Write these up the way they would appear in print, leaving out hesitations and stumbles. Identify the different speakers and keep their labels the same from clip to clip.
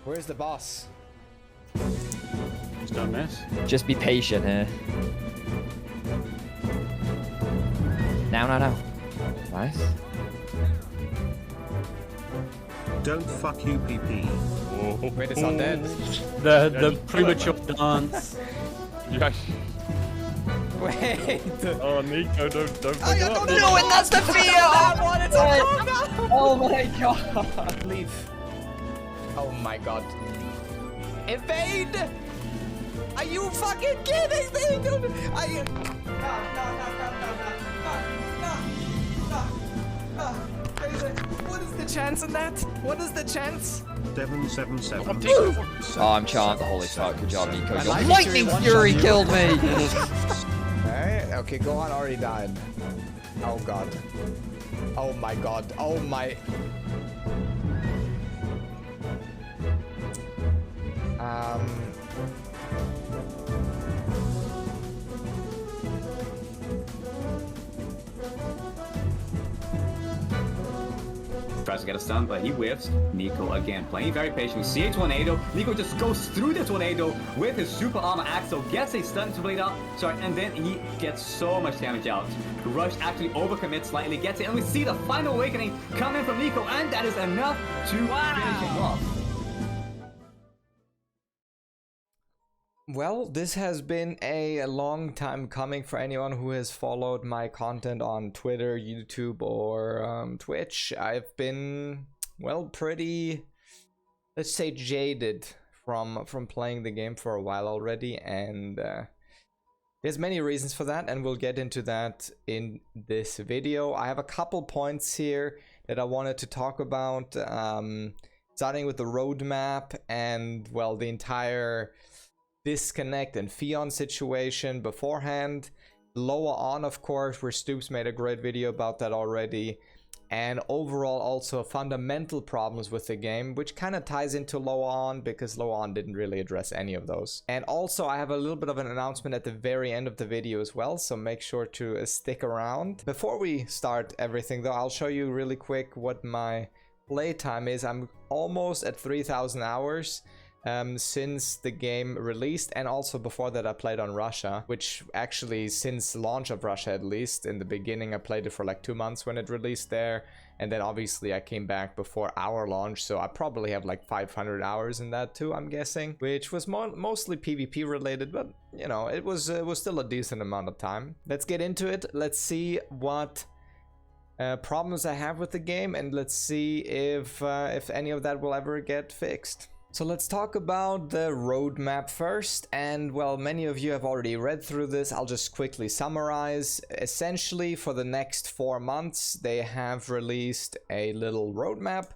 Speaker 1: Where's the boss?
Speaker 2: Just don't miss.
Speaker 3: Just be patient here. Now. Nice.
Speaker 4: Don't fuck you, PP.
Speaker 2: Oh.
Speaker 1: Wait, it's not dead.
Speaker 2: The premature dance.
Speaker 5: Yes.
Speaker 1: Wait.
Speaker 5: Oh, Nico, don't
Speaker 1: I
Speaker 5: fuck it up.
Speaker 1: don't know, and that's the fear! Oh my god! Leave. Oh my god. Evade! Are you fucking kidding me? No. What is the chance in that? What is the chance?
Speaker 4: 777.
Speaker 3: Oh, I'm charmed. Holy fuck, good job, Nico.
Speaker 1: My
Speaker 3: Your
Speaker 1: lightning
Speaker 3: lightning
Speaker 1: fury
Speaker 3: fury
Speaker 1: one-shot
Speaker 3: killed me!
Speaker 1: Alright, okay, Gohan already died. Oh god. Oh my god. Oh my.
Speaker 6: Tries to get a stun, but he whiffs. Nico again playing very patient. We see a tornado. Nico just goes through the tornado with his super armor axle, gets a stun to blade out. Sorry, and then he gets so much damage out. Rush actually overcommits slightly, gets it, and we see the final awakening coming from Nico, and that is enough to finish him off.
Speaker 1: Well, this has been a long time coming for anyone who has followed my content on Twitter, YouTube, or Twitch. I've been, well, pretty, let's say, jaded from playing the game for a while already, and there's many reasons for that, and we'll get into that in this video. I have a couple points here that I wanted to talk about, starting with the roadmap and, well, the entire disconnect and pheon situation beforehand. LOA On, of course, where Stoops made a great video about that already, and overall also fundamental problems with the game, which kind of ties into LOA On because LOA On didn't really address any of those. And also I have a little bit of an announcement at the very end of the video as well, so make sure to stick around. Before we start everything though, I'll show you really quick what my playtime is. I'm almost at 3,000 hours. Since the game released, and also before that I played on Russia, which actually since launch of Russia, at least in the beginning, I played it for like 2 months when it released there, and then obviously I came back before our launch, so I probably have like 500 hours in that too, I'm guessing, which was mostly PvP related, but you know, it was still a decent amount of time. Let's get into it. Let's see what problems I have with the game, and let's see if any of that will ever get fixed. So let's talk about the roadmap first, and well, many of you have already read through this. I'll just quickly summarize. Essentially, for the next 4 months, they have released a little roadmap,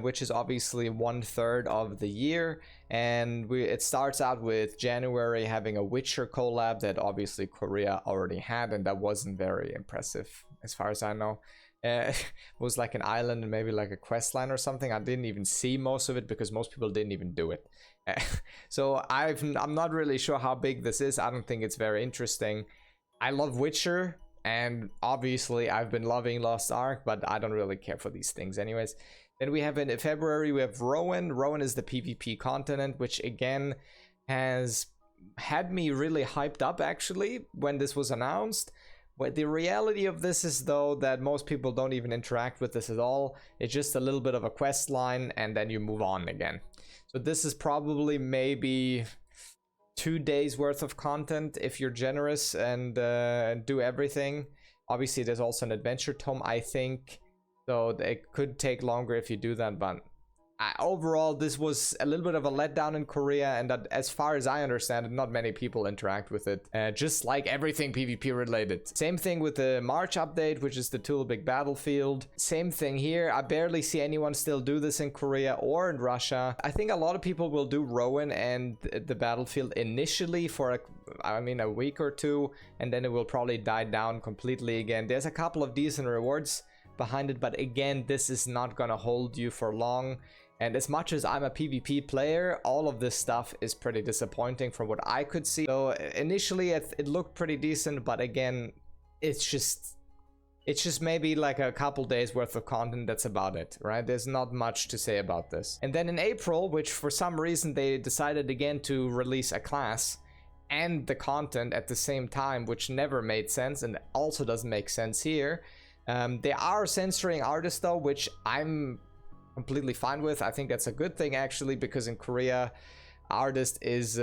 Speaker 1: which is obviously 1/3 of the year, and it starts out with January having a Witcher collab that obviously Korea already had, and that wasn't very impressive as far as I know. It was like an island and maybe like a quest line or something. I didn't even see most of it because most people didn't even do it. So I'm not really sure how big this is. I don't think it's very interesting. I love Witcher, and obviously I've been loving Lost Ark, but I don't really care for these things anyways. Then we have in February, we have Rowan. Rowan is the PvP continent, which again has had me really hyped up actually when this was announced. But the reality of this is though that most people don't even interact with this at all. It's just a little bit of a quest line and then you move on again. So this is probably maybe 2 days worth of content if you're generous and do everything. Obviously there's also an adventure tome, I think, so it could take longer if you do that, but overall this was a little bit of a letdown in Korea, and that, as far as I understand it, not many people interact with it, just like everything PvP related. Same thing with the March update, which is the Tool Big Battlefield. Same thing here. I barely see anyone still do this in Korea or in Russia. I think a lot of people will do Rowan and the Battlefield initially for a week or two, and then it will probably die down completely again. There's a couple of decent rewards behind it, but again, this is not gonna hold you for long. And as much as I'm a PvP player, all of this stuff is pretty disappointing from what I could see. So initially it looked pretty decent, but again, it's just It's just maybe like a couple days worth of content, that's about it, right? There's not much to say about this. And then in April, which for some reason they decided again to release a class and the content at the same time, which never made sense and also doesn't make sense here. They are censoring artists though, which I'm completely fine with. I think that's a good thing actually, because in Korea, artist is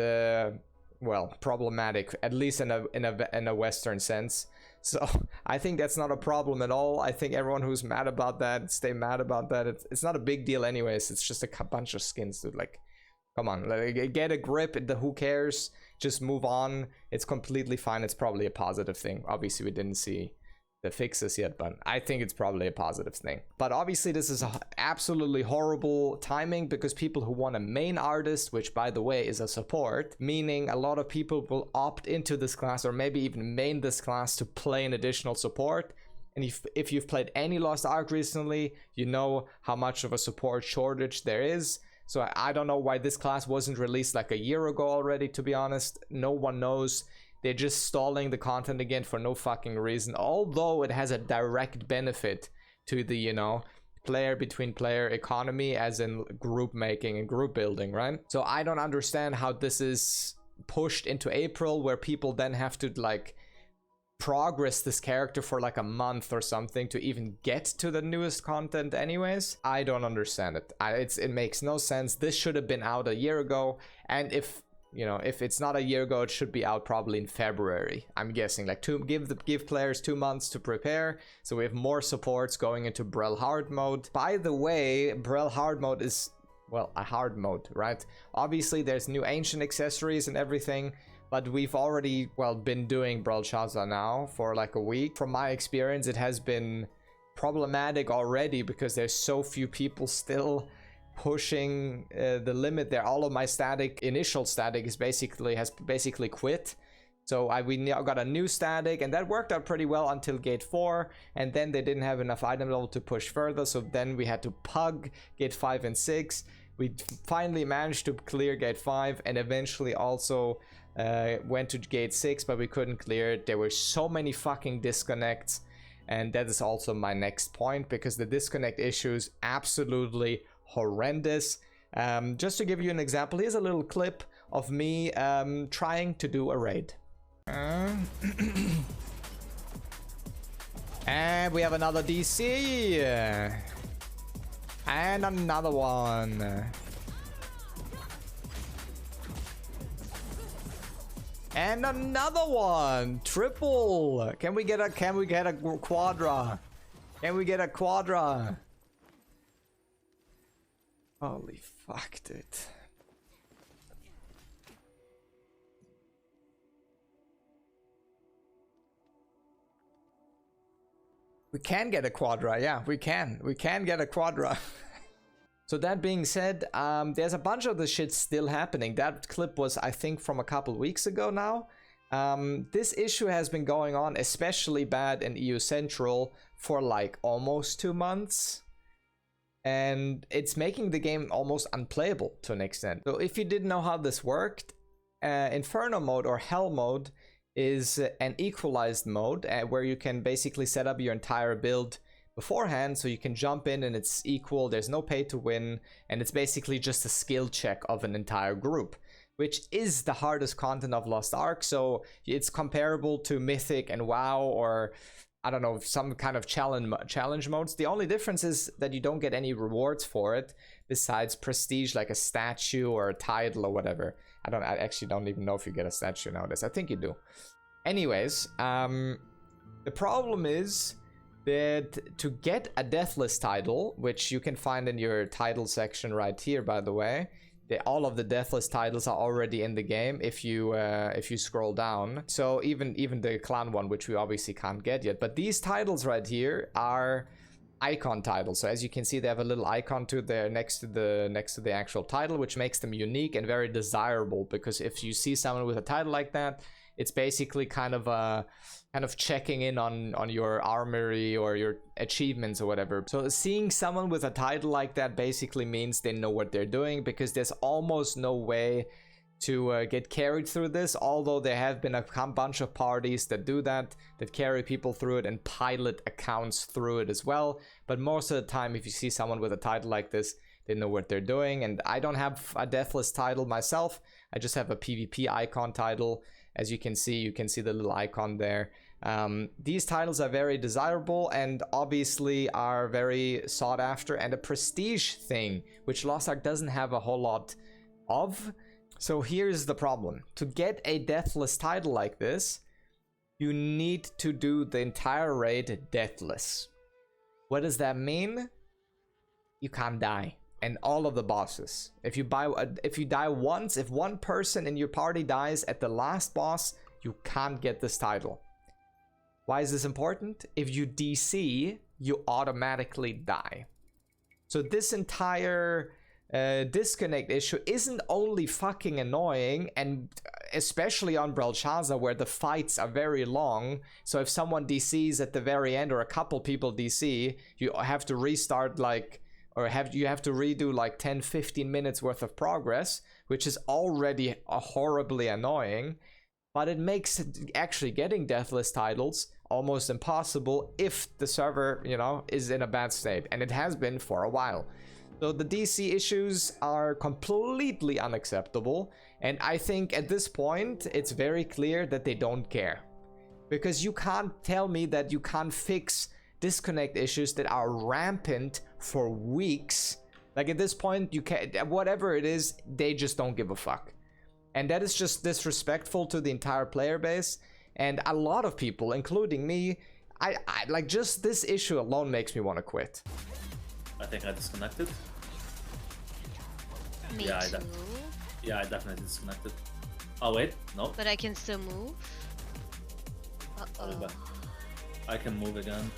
Speaker 1: well, problematic, at least in a Western sense. So I think that's not a problem at all. I think everyone who's mad about that, stay mad about that. It's not a big deal anyways. It's just a bunch of skins, dude. Like, come on, like, get a grip. Who cares? Just move on. It's completely fine. It's probably a positive thing. Obviously, we didn't see the fixes yet, but I think it's probably a positive thing. But obviously this is absolutely horrible timing, because people who want a main artist, which by the way is a support, meaning a lot of people will opt into this class or maybe even main this class to play an additional support. And if you've played any Lost Ark recently, you know how much of a support shortage there is. So I don't know why this class wasn't released like a year ago already, to be honest. No one knows. They're just stalling the content again for no fucking reason, although it has a direct benefit to the, you know, player between player economy, as in group making and group building, right? So I don't understand how this is pushed into April, where people then have to like progress this character for like a month or something to even get to the newest content anyways. I don't understand it. It makes no sense. This should have been out a year ago, and if you know, if it's not a year ago, it should be out probably in February. I'm guessing, like, to give players 2 months to prepare, so we have more supports going into Brel hard mode. By the way, Brel hard mode is, well, a hard mode, right? Obviously, there's new ancient accessories and everything, but we've already, well, been doing Brelshaza now for like a week. From my experience, it has been problematic already because there's so few people still pushing the limit there. All of my initial static has basically quit. So we now got a new static, and that worked out pretty well until gate 4, and then they didn't have enough item level to push further, so then we had to pug gate 5 and 6. We finally managed to clear gate 5 and eventually also went to gate 6, but we couldn't clear it. There were so many fucking disconnects, and that is also my next point, because the disconnect issues absolutely horrendous. Just to give you an example, here's a little clip of me trying to do a raid. And we have another DC and another one and another one. Triple. Can we get a quadra? Can we get a quadra? Holy fuck, dude. We can get a quadra, yeah, we can get a quadra. So that being said, there's a bunch of the shit still happening. That clip was, I think, from a couple weeks ago now. This issue has been going on especially bad in EU Central for like almost 2 months. And it's making the game almost unplayable to an extent. So if you didn't know how this worked, Inferno mode or Hell mode is an equalized mode where you can basically set up your entire build beforehand, so you can jump in and it's equal, there's no pay to win, and it's basically just a skill check of an entire group, which is the hardest content of Lost Ark. So it's comparable to Mythic and WoW, or I don't know, some kind of challenge modes. The only difference is that you don't get any rewards for it besides prestige, like a statue or a title or whatever. I actually don't even know if you get a statue nowadays. I think you do. Anyways, the problem is that to get a deathless title, which you can find in your title section right here, by the way, all of the deathless titles are already in the game if you scroll down. So even the clan one, which we obviously can't get yet, but these titles right here are icon titles. So as you can see, they have a little icon to there next to the actual title, which makes them unique and very desirable, because if you see someone with a title like that, it's basically kind of checking in on your armory or your achievements or whatever. So seeing someone with a title like that basically means they know what they're doing, because there's almost no way to get carried through this, although there have been a bunch of parties that do that carry people through it and pilot accounts through it as well. But most of the time, if you see someone with a title like this, they know what they're doing. And I don't have a deathless title myself. I just have a PvP icon title. As you can see the little icon there. These titles are very desirable and obviously are very sought after and a prestige thing, which Lost Ark doesn't have a whole lot of. So here's the problem. To get a deathless title like this, you need to do the entire raid deathless. What does that mean? You can't die. And all of the bosses. If you die once, if one person in your party dies at the last boss, you can't get this title. Why is this important? If you DC, you automatically die. So this entire disconnect issue isn't only fucking annoying, and especially on Brelshaza where the fights are very long. So if someone DCs at the very end or a couple people DC, you have to restart like, or you have to redo like 10-15 minutes worth of progress, which is already horribly annoying. But it makes actually getting deathless titles almost impossible if the server, you know, is in a bad state, and it has been for a while. So the DC issues are completely unacceptable, and I think at this point it's very clear that they don't care, because you can't tell me that you can't fix disconnect issues that are rampant for weeks. Like at this point, you can't, whatever it is, they just don't give a fuck. And that is just disrespectful to the entire player base. And a lot of people, including me, I like, just this issue alone makes me want to quit.
Speaker 7: I think I disconnected.
Speaker 8: Me
Speaker 7: Yeah,
Speaker 8: too.
Speaker 7: Yeah, I definitely disconnected. Oh wait, no.
Speaker 8: But I can still move. Uh-oh.
Speaker 7: I can move again.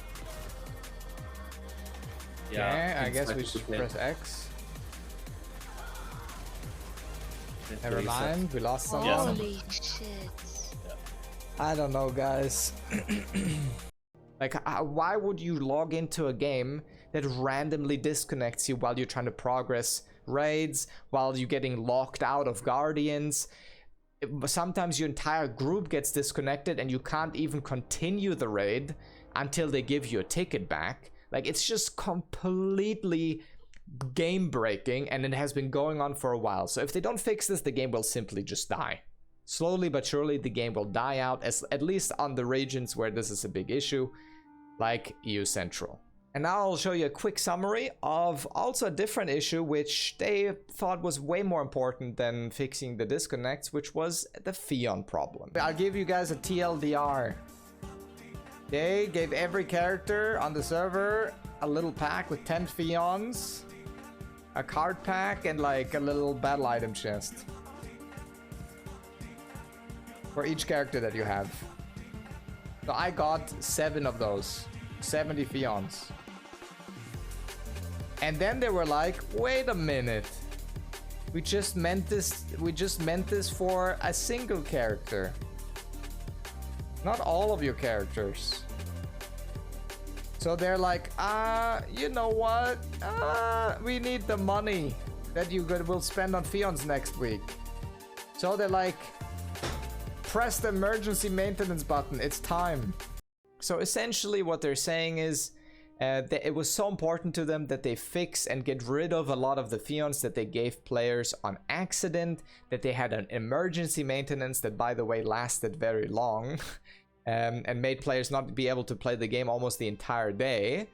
Speaker 1: Yeah, I guess we
Speaker 7: should
Speaker 1: should press X. Never
Speaker 7: reset.
Speaker 1: mind, we lost someone.
Speaker 8: Holy shit.
Speaker 1: I don't know, guys. Like, why would you log into a game that randomly disconnects you while you're trying to progress raids, while you're getting locked out of Guardians? Sometimes your entire group gets disconnected and you can't even continue the raid until they give you a ticket back. Like, it's just completely game breaking, and it has been going on for a while. So if they don't fix this, the game will simply just die. Slowly but surely the game will die out, at least on the regions where this is a big issue, like EU Central. And now I'll show you a quick summary of also a different issue which they thought was way more important than fixing the disconnects, which was the pheon problem. I'll give you guys a TLDR. They gave every character on the server a little pack with 10 pheons, a card pack, and like a little battle item chest for each character that you have. So I got 7 of those, 70 pheons. And then they were like, wait a minute, we just meant this for a single character, not all of your characters. So they're like, you know what, we need the money that you will spend on pheons next week. So they're like, press the emergency maintenance button, it's time. So essentially what they're saying is that it was so important to them that they fix and get rid of a lot of the pheons that they gave players on accident, that they had an emergency maintenance that, by the way, lasted very long and made players not be able to play the game almost the entire day.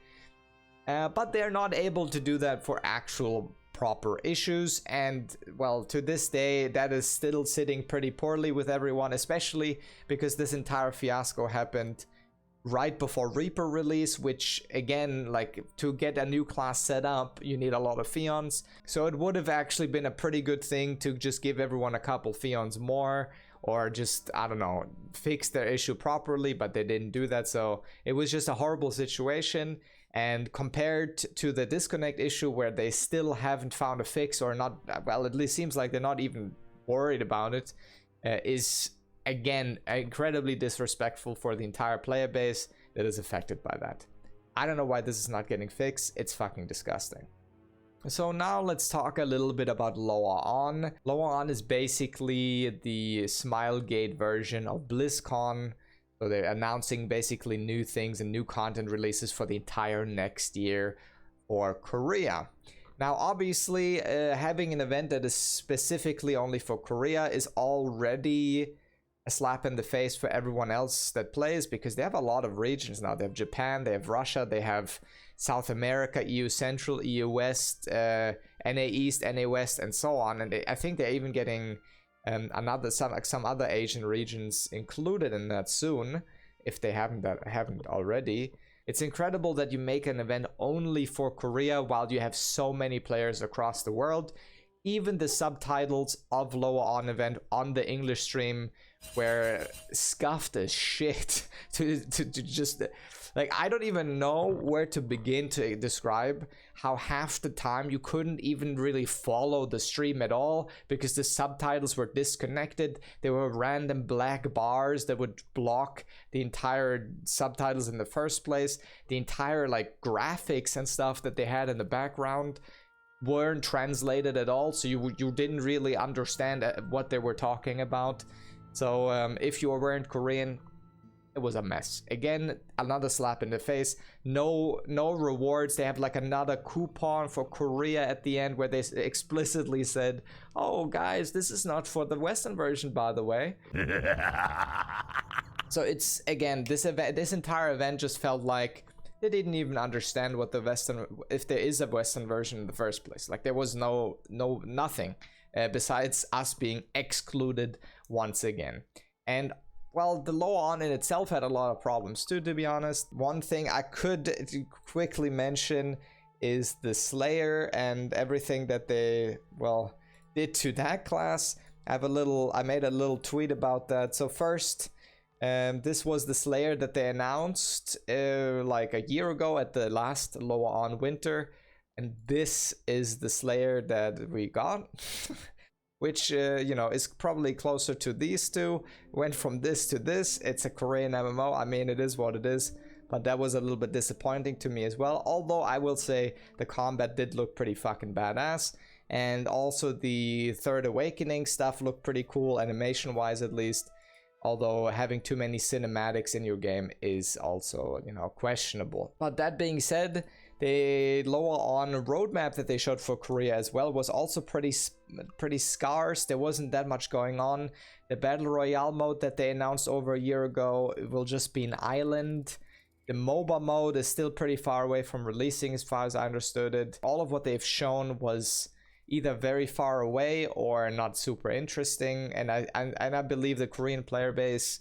Speaker 1: But they're not able to do that for actual proper issues, and well, to this day that is still sitting pretty poorly with everyone, especially because this entire fiasco happened right before Reaper release, which again, like, to get a new class set up you need a lot of pheons. So it would have actually been a pretty good thing to just give everyone a couple pheons more, or just, I don't know, fix their issue properly, but they didn't do that. So it was just a horrible situation. And compared to the disconnect issue, where they still haven't found a fix, or not, well, at least seems like they're not even worried about it, is again incredibly disrespectful for the entire player base that is affected by that. I don't know why this is not getting fixed. It's fucking disgusting. So now let's talk a little bit about LOA ON. LOA ON is basically the Smilegate version of BlizzCon. So they're announcing basically new things and new content releases for the entire next year for Korea. Now, obviously, having an event that is specifically only for Korea is already a slap in the face for everyone else that plays, because they have a lot of regions now. They have Japan, they have Russia, they have South America, EU Central, EU West, NA East, NA West, and so on. And I think they're even getting some other Asian regions included in that soon, if they haven't already. It's incredible that you make an event only for Korea while you have so many players across the world. Even the subtitles of LOA ON event on the English stream were scuffed as shit to just... Like, I don't even know where to begin to describe how half the time you couldn't even really follow the stream at all because the subtitles were disconnected. There were random black bars that would block the entire subtitles in the first place. The entire, like, graphics and stuff that they had in the background weren't translated at all, so you didn't really understand what they were talking about. So if you weren't Korean, it was a mess. Again, another slap in the face. No rewards. They have like another coupon for Korea at the end where they explicitly said, oh guys, this is not for the Western version, by the way. So it's, again, this entire event just felt like they didn't even understand what the Western, if there is a Western version in the first place. Like, there was nothing besides us being excluded once again. And well, the LOA ON in itself had a lot of problems too, to be honest. One thing I could quickly mention is the Slayer and everything that they, well, did to that class. I made a little tweet about that. So first, this was the Slayer that they announced like a year ago at the last LOA ON winter. And this is the Slayer that we got. Which, you know, is probably closer to these two. Went from this to this. It's a Korean MMO. I mean, it is what it is. But that was a little bit disappointing to me as well. Although I will say the combat did look pretty fucking badass. And also the Third Awakening stuff looked pretty cool, animation-wise at least. Although having too many cinematics in your game is also, you know, questionable. But that being said, the LOA ON roadmap that they showed for Korea as well was also pretty scarce. There wasn't that much going on. The Battle Royale mode that they announced over a year ago will just be an island. The MOBA mode is still pretty far away from releasing as far as I understood it. All of what they've shown was either very far away or not super interesting. And I believe the Korean player base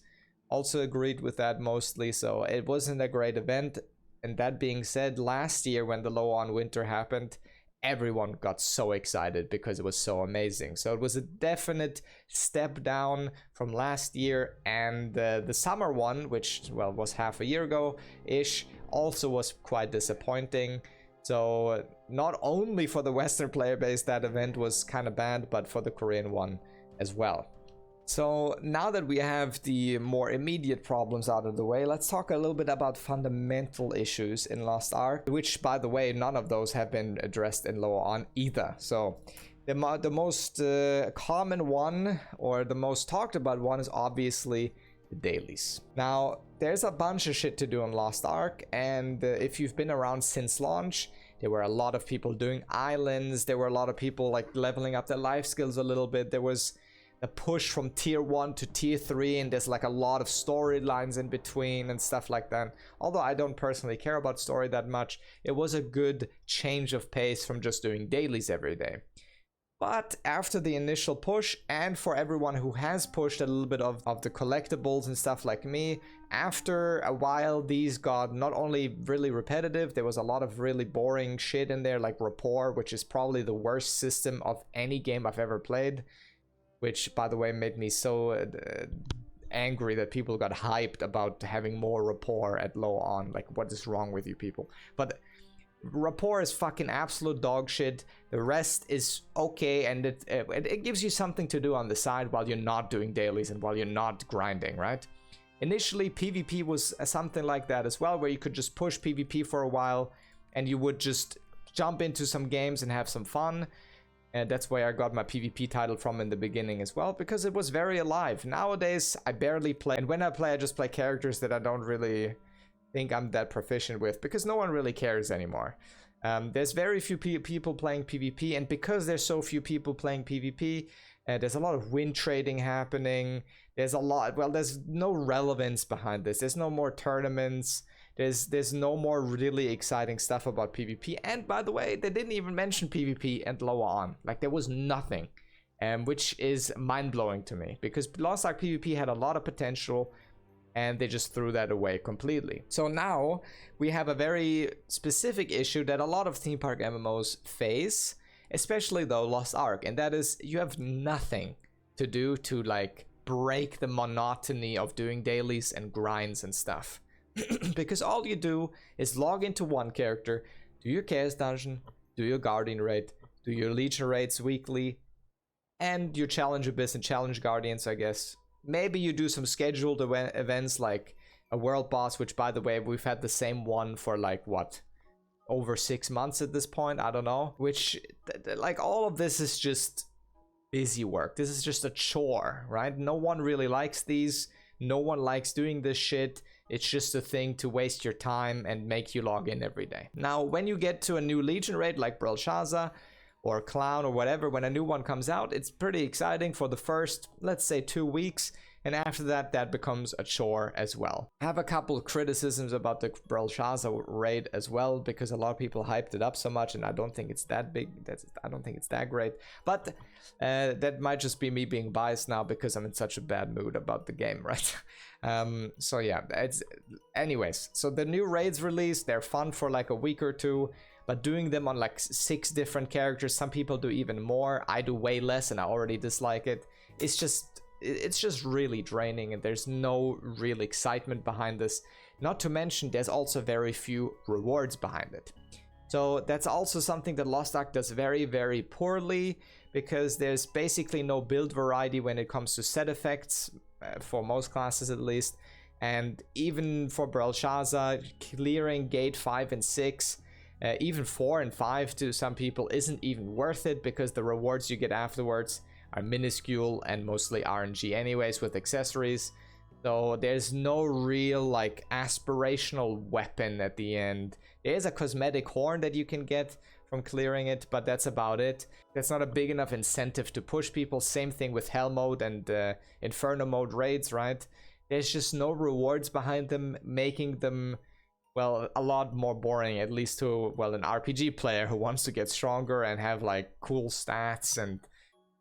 Speaker 1: also agreed with that mostly. So it wasn't a great event. And that being said, last year when the LOA ON winter happened, everyone got so excited because it was so amazing. So it was a definite step down from last year. And the summer one, which, well, was half a year ago-ish, also was quite disappointing. So not only for the Western player base that event was kind of bad, but for the Korean one as well. So now that we have the more immediate problems out of the way, let's talk a little bit about fundamental issues in Lost Ark, which, by the way, none of those have been addressed in LOA ON either. So the most common one, or the most talked about one, is obviously the dailies. Now, there's a bunch of shit to do on Lost Ark, and if you've been around since launch, there were a lot of people doing islands, there were a lot of people like leveling up their life skills a little bit. There was a push from tier 1 to tier 3, and there's like a lot of storylines in between and stuff like that. Although I don't personally care about story that much, it was a good change of pace from just doing dailies every day. But after the initial push, and for everyone who has pushed a little bit of the collectibles and stuff like me, after a while these got not only really repetitive, there was a lot of really boring shit in there, like rapport, which is probably the worst system of any game I've ever played. Which, by the way, made me so angry that people got hyped about having more rapport at LOA ON. Like, what is wrong with you people? But rapport is fucking absolute dog shit. The rest is okay, and it gives you something to do on the side while you're not doing dailies and while you're not grinding, right? Initially, PvP was something like that as well, where you could just push PvP for a while, and you would just jump into some games and have some fun. And that's where I got my PvP title from in the beginning as well, because it was very alive. Nowadays, I barely play. And when I play, I just play characters that I don't really think I'm that proficient with, because no one really cares anymore. There's very few people playing PvP, and because there's so few people playing PvP, there's a lot of win trading happening. There's no relevance behind this. There's no more tournaments. There's no more really exciting stuff about PvP. And by the way, they didn't even mention PvP and LOA ON. Like, there was nothing, which is mind-blowing to me, because Lost Ark PvP had a lot of potential, and they just threw that away completely. So now we have a very specific issue that a lot of theme park MMOs face, especially though Lost Ark, and that is you have nothing to do to like break the monotony of doing dailies and grinds and stuff. Because all you do is log into one character, do your Chaos Dungeon, do your Guardian raid, do your Legion raids weekly, and your Challenge Abyss and Challenge Guardians, I guess. Maybe you do some scheduled events like a World Boss, which by the way, we've had the same one for like, what, over 6 months at this point? I don't know. Which, like, all of this is just busy work. This is just a chore, right? No one really likes these. No one likes doing this shit. It's just a thing to waste your time and make you log in every day. Now, when you get to a new Legion raid like Brelshaza or Clown or whatever, when a new one comes out, it's pretty exciting for the first, let's say, 2 weeks. And after that, that becomes a chore as well. I have a couple of criticisms about the Brelshaza raid as well, because a lot of people hyped it up so much, and I don't think it's that big. I don't think it's that great. But that might just be me being biased now because I'm in such a bad mood about the game, right? So yeah, anyways. So the new raids released, they're fun for like a week or two, but doing them on like 6 different characters, some people do even more. I do way less, and I already dislike it. It's just really draining, and there's no real excitement behind this. Not to mention, there's also very few rewards behind it. So that's also something that Lost Ark does very, very poorly, because there's basically no build variety when it comes to set effects, for most classes at least. And even for Brelshaza, clearing gate 5 and 6, even 4 and 5 to some people isn't even worth it, because the rewards you get afterwards are minuscule and mostly RNG anyways with accessories. So there's no real like aspirational weapon at the end. There is a cosmetic horn that you can get from clearing it, but that's about it. That's not a big enough incentive to push people. Same thing with Hell mode and Inferno mode raids, right? There's just no rewards behind them, making them, well, a lot more boring, at least to, well, an RPG player who wants to get stronger and have like cool stats and,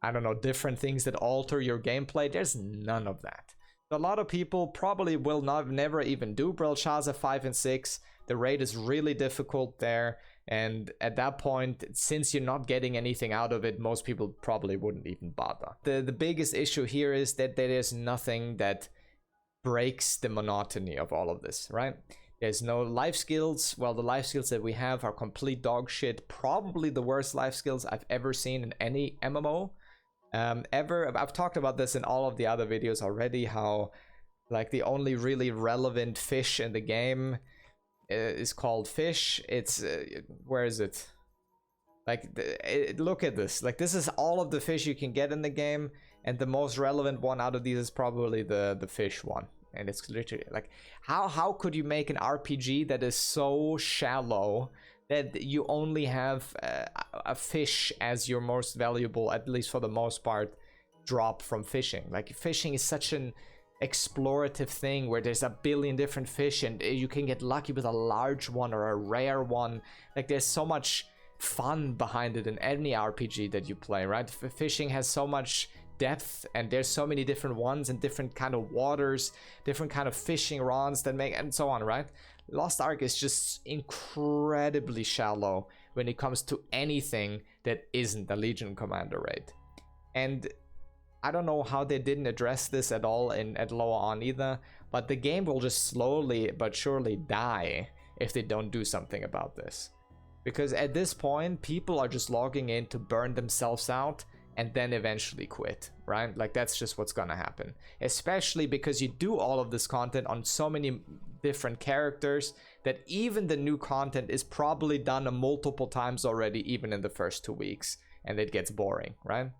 Speaker 1: I don't know, different things that alter your gameplay. There's none of that. So a lot of people probably will never even do Brelshaza 5 and 6. The raid is really difficult there, and at that point, since you're not getting anything out of it, most people probably wouldn't even bother. The biggest issue here is that there is nothing that breaks the monotony of all of this, right? There's no life skills. Well, the life skills that we have are complete dog shit. Probably the worst life skills I've ever seen in any MMO. Ever. I've talked about this in all of the other videos already, how like the only really relevant fish in the game is called fish. It's where is it? Like, look at this. Like, this is all of the fish you can get in the game, and the most relevant one out of these is probably the fish one. And it's literally like, how could you make an RPG that is so shallow that you only have a fish as your most valuable, at least for the most part, drop from fishing? Like, fishing is such an explorative thing where there's a billion different fish, and you can get lucky with a large one or a rare one. Like, there's so much fun behind it in any RPG that you play, right? Fishing has so much depth, and there's so many different ones and different kind of waters, different kind of fishing rods that make, and so on, right? Lost Ark is just incredibly shallow when it comes to anything that isn't a Legion Commander raid. And I don't know how they didn't address this at all at LOA ON either, but the game will just slowly but surely die if they don't do something about this. Because at this point, people are just logging in to burn themselves out and then eventually quit, right? Like, that's just what's gonna happen. Especially because you do all of this content on so many different characters that even the new content is probably done multiple times already, even in the first 2 weeks, and it gets boring, right?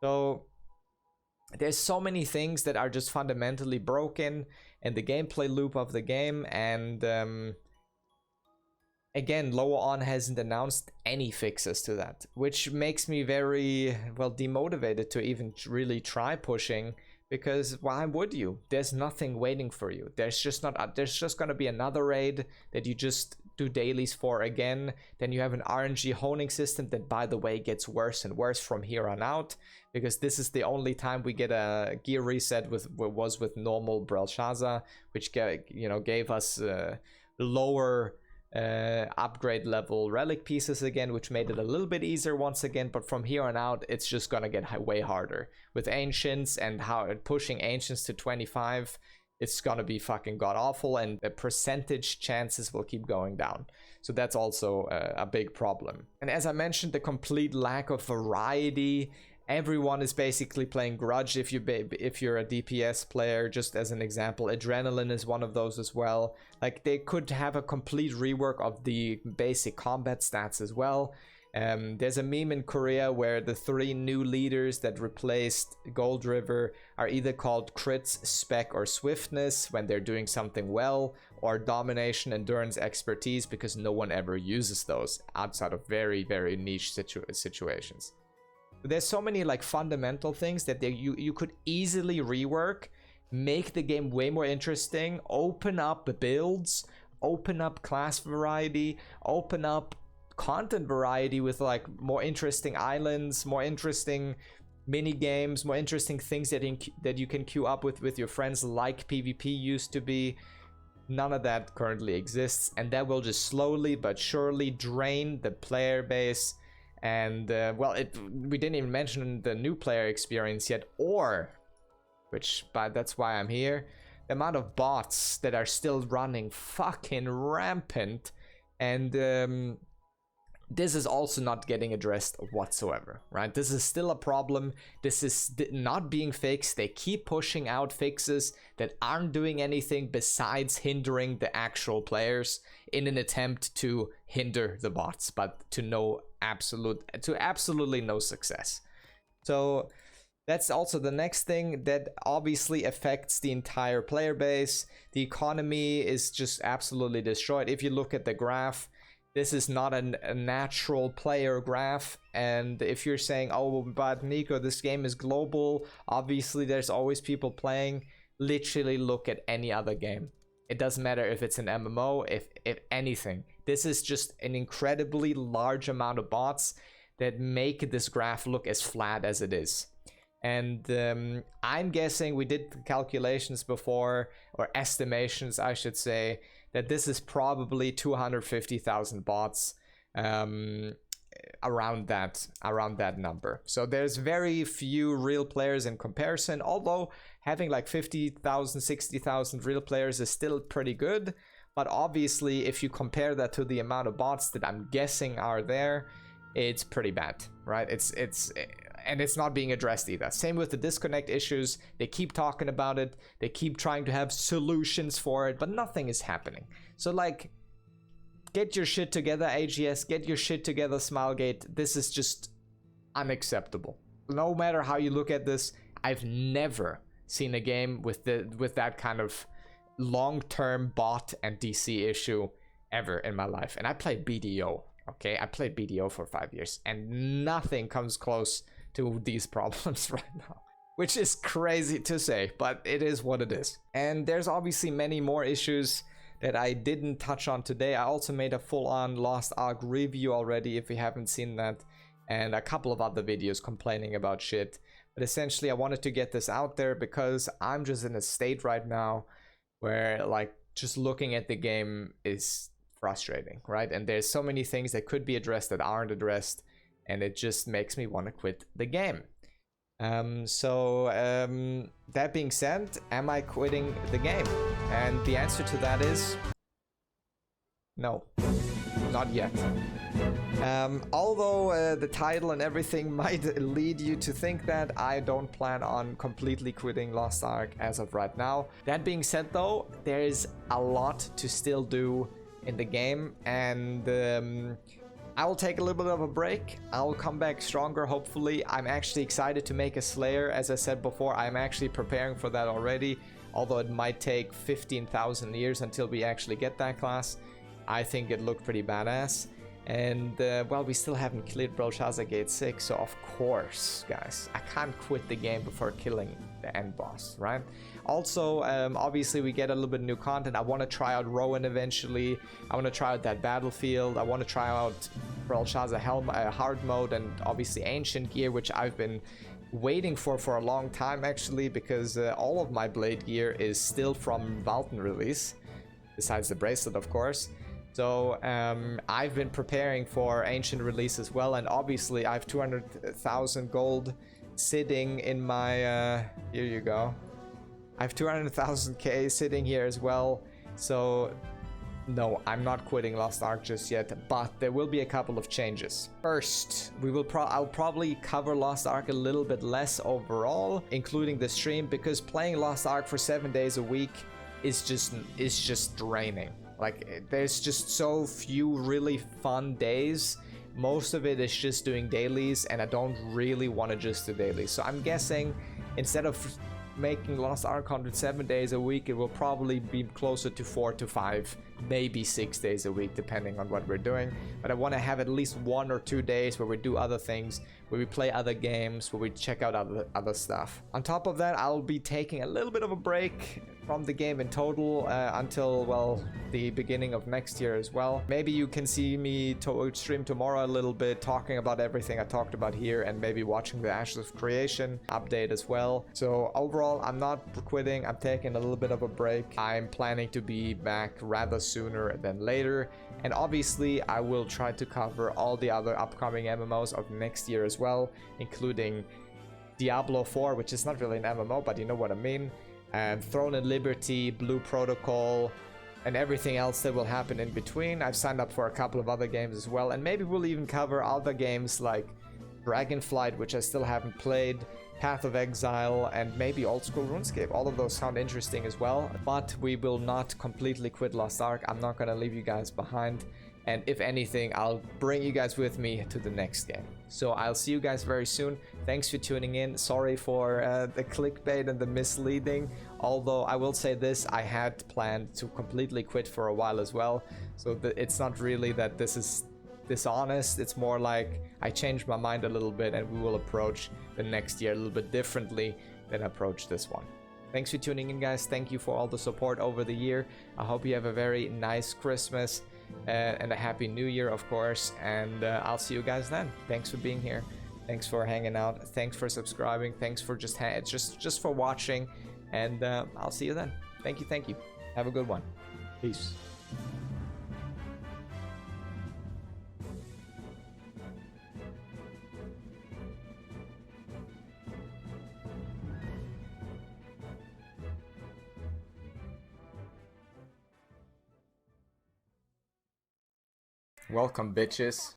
Speaker 1: So there's so many things that are just fundamentally broken in the gameplay loop of the game, and again, LOA ON hasn't announced any fixes to that, which makes me very, well, demotivated to even really try pushing, because why would you? There's nothing waiting for you. There's just gonna be another raid that you just do dailies for again. Then you have an RNG honing system that, by the way, gets worse and worse from here on out, because this is the only time we get a gear reset with normal Brelshaza, which gave us lower upgrade level relic pieces again, which made it a little bit easier once again. But from here on out, it's just gonna get way harder with ancients, and how pushing ancients to 25, it's gonna be fucking god awful, and the percentage chances will keep going down. So that's also a big problem. And as I mentioned, the complete lack of variety. Everyone is basically playing Grudge if you're a DPS player, just as an example. Adrenaline is one of those as well. Like, they could have a complete rework of the basic combat stats as well. There's a meme in Korea where the 3 new leaders that replaced Gold River are either called crits, spec, or swiftness when they're doing something well, or domination, endurance, expertise, because no one ever uses those outside of very, very niche situations. There's so many like fundamental things that you could easily rework, make the game way more interesting, open up the builds, open up class variety, open up content variety with like more interesting islands, more interesting mini games, more interesting things that you can queue up with your friends, like PvP used to be. None of that currently exists, and that will just slowly but surely drain the player base. And well, we didn't even mention the new player experience yet, but that's why I'm here. The amount of bots that are still running fucking rampant, and this is also not getting addressed whatsoever, right? This is still a problem. This is not being fixed. They keep pushing out fixes that aren't doing anything besides hindering the actual players in an attempt to hinder the bots, but to absolutely no success. So that's also the next thing that obviously affects the entire player base. The economy is just absolutely destroyed. If you look at the graph, this is not a natural player graph. And if you're saying, oh, but Nico, this game is global, obviously there's always people playing, literally look at any other game. It doesn't matter if it's an MMO, if anything. This is just an incredibly large amount of bots that make this graph look as flat as it is. And I'm guessing, we did calculations before, or estimations I should say, that this is probably 250,000 bots, around that number. So there's very few real players in comparison, although having like 50,000, 60,000 real players is still pretty good. But obviously, if you compare that to the amount of bots that I'm guessing are there, it's pretty bad, right? And it's not being addressed either. Same with the disconnect issues. They keep talking about it. They keep trying to have solutions for it, but nothing is happening. So like, get your shit together, AGS. Get your shit together, Smilegate. This is just unacceptable. No matter how you look at this, I've never seen a game with that kind of long-term bot and DC issue ever in my life. And I played BDO, okay? I played BDO for 5 years, and nothing comes close to these problems right now, which is crazy to say, but it is what it is. And there's obviously many more issues that I didn't touch on today. I also made a full-on Lost Ark review already, if you haven't seen that, and a couple of other videos complaining about shit. But essentially, I wanted to get this out there because I'm just in a state right now where like just looking at the game is frustrating, right? And there's so many things that could be addressed that aren't addressed, and it just makes me want to quit the game. That being said, am I quitting the game? And the answer to that is no, not yet. Although the title and everything might lead you to think that, I don't plan on completely quitting Lost Ark as of right now. That being said though, there is a lot to still do in the game, and I will take a little bit of a break. I'll come back stronger, hopefully. I'm actually excited to make a Slayer. As I said before, I'm actually preparing for that already, although it might take 15,000 years until we actually get that class. I think it looked pretty badass. And, well, we still haven't cleared Brelshaza Gate 6, so of course, guys, I can't quit the game before killing the end boss, right? Also, obviously, we get a little bit of new content. I want to try out Rowan eventually. I want to try out that battlefield. I want to try out Brelshaza hard mode, and obviously ancient gear, which I've been waiting for a long time, actually, because all of my blade gear is still from VALTAN release, besides the bracelet, of course. So I've been preparing for ancient release as well, and obviously I have 200,000 gold sitting in my here you go. I have 200,000k sitting here as well. So no, I'm not quitting Lost Ark just yet, but there will be a couple of changes. First, I'll probably cover Lost Ark a little bit less overall, including the stream, because playing Lost Ark for 7 days a week is just draining. Like, there's just so few really fun days. Most of it is just doing dailies, and I don't really want to just do dailies. So I'm guessing instead of making Lost Ark content 7 days a week, it will probably be closer to 4 to 5, maybe 6 days a week, depending on what we're doing. But I want to have at least 1 or 2 days where we do other things, where we play other games, where we check out other stuff. On top of that, I'll be taking a little bit of a break from the game in total until, well, the beginning of next year as well. Maybe you can see me stream tomorrow a little bit, talking about everything I talked about here, and maybe watching the Ashes of Creation update as well. So overall, I'm not quitting. I'm taking a little bit of a break. I'm planning to be back rather sooner than later, and obviously I will try to cover all the other upcoming MMOs of next year as well, including Diablo 4, which is not really an MMO, but you know what I mean. Throne and Liberty, Blue Protocol, and everything else that will happen in between. I've signed up for a couple of other games as well, and maybe we'll even cover other games like Dragonflight, which I still haven't played, Path of Exile, and maybe Old School RuneScape. All of those sound interesting as well, but we will not completely quit Lost Ark. I'm not gonna leave you guys behind, and if anything, I'll bring you guys with me to the next game. So I'll see you guys very soon. Thanks for tuning in. Sorry for the clickbait and the misleading, although I will say this, I had planned to completely quit for a while as well, so it's not really that this is dishonest. It's more like I changed my mind a little bit, and we will approach the next year a little bit differently than approach this one. Thanks for tuning in, guys. Thank you for all the support over the year. I hope you have a very nice Christmas and a happy new year, of course, and I'll see you guys then. Thanks for being here. Thanks for hanging out. Thanks for subscribing. Thanks for just for watching, and I'll see you then. Thank you. Have a good one. Peace. Welcome, bitches.